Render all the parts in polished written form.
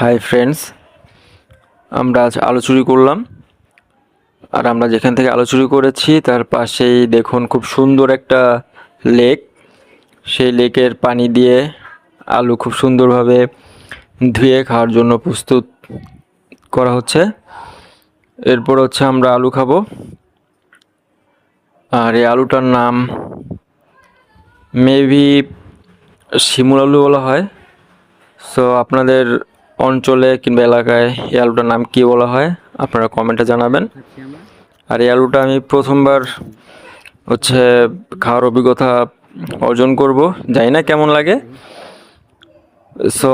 Hi friends, আমরা আজ আলু চুরি করলাম। আর আমরা যেখান থেকে আলু চুরি করেছি তার পাশেই দেখুন খুব সুন্দর একটা লেক। সেই লেকের পানি দিয়ে আলু খুব সুন্দরভাবে ধুয়ে খাওয়ার জন্য প্রস্তুত করা হচ্ছে। এরপর হচ্ছে আমরা আলু খাবো। আর এই আলুটার নাম মেবি শিমুল আলু বলা হয়। সো আপনাদের অঞ্চলে কিংবা এলাকায় এই আলুটার নাম কী বলা হয় আপনারা কমেন্টে জানাবেন। আর এই আলুটা আমি প্রথমবার হচ্ছে খাওয়ার অভিজ্ঞতা অর্জন করব, জানি না কেমন লাগে। সো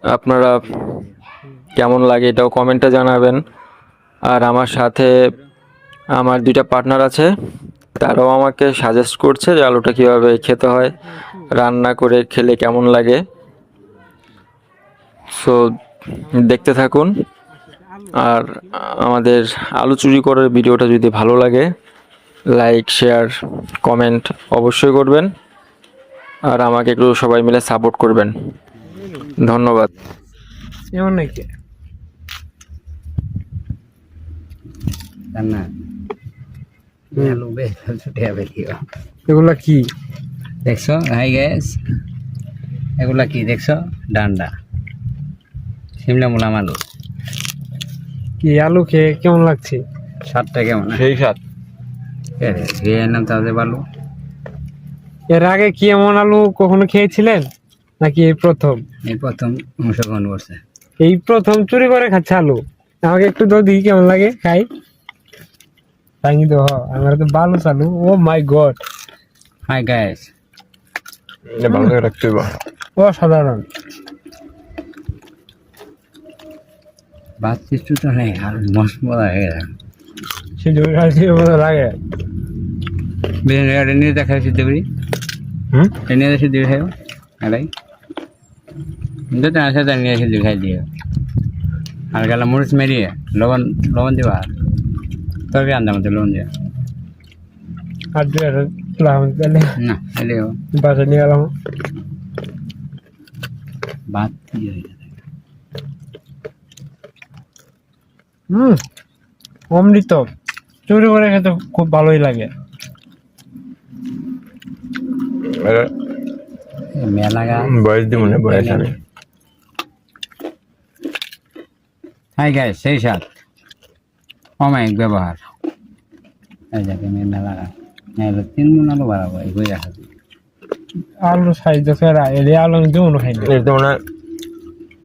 আপনারা কেমন লাগে এটাও কমেন্টে জানাবেন। আর আমার সাথে আমার দুইটা পার্টনার আছে, তারাও আমাকে সাজেস্ট করছে যে আলুটা কীভাবে খেতে হয়, রান্না করে খেলে কেমন লাগে। সো দেখতে থাকুন। আর আমাদের আলু চুরি করার ভিডিওটা যদি ভালো লাগে লাইক শেয়ার কমেন্ট অবশ্যই করবেন। আর আমাকে একটু সবাই মিলে সাপোর্ট করবেন। ধন্যবাদ। এমন নাকি না আলু বেশ ছুটে বেরিয়ে এগুলা কি? দেখছো হাই গ্যাস, এগুলা কি দেখছো? ডান্ডা শিমলা মুলাম আলু। কি আলু খেয়ে কেমন লাগছে? স্বাদটা কেমন? সেই স্বাদ। খেয়ে এলাম তাহলে ভালো। এর আগে কি এমন আলু কখনো খেয়েছিলেন নাকি এই প্রথম? এই প্রথম অংশগ্রহণ করছে। এই প্রথম চুরি করে খাচ্ছে আলু। আমাকে একটু তো দিই কেমন লাগে, খাই। তাই তো আমার তো ভালো চালু। ও মাই গড, হাই গ্যাস, ভালো করে রাখতে হবে। অসাধারণ। ভাত কিছু তো নেই আর মশলা হয়ে গেছে। সে জমি খাচ্ছি মতো লাগে। বিরিয়ানি নিয়ে দেখা সিদ্ধ করি, নিয়ে সিদ্ধ খাই এটাই কিন্তু তার সাথে নিয়ে সিদ্ধ খাই দিয়ে আর গেলাম মরিচ মেরিয়ে লবণ লবণ দিবা, তবে আন্দার মধ্যে লবণ দিয়া আর তাহলে না এলেও বাসা নিয়ে গেলাম। ভাত দিয়ে হয়ে যায়। অমৃত। চুরি করে খেতে খুব ভালোই লাগে। মেলা গাছ বয়স দিব না, বয়স আমি। হাই গাইস, সেই সাথ অমায়িক ব্যবহার এই জায়গায় মেলা গাছ নাহলে 3 মণ আলু বাড়াবো এই বই রাখা আলু সাইজ দেখে এলে আলু আমি যেমন খাই। এটা মানে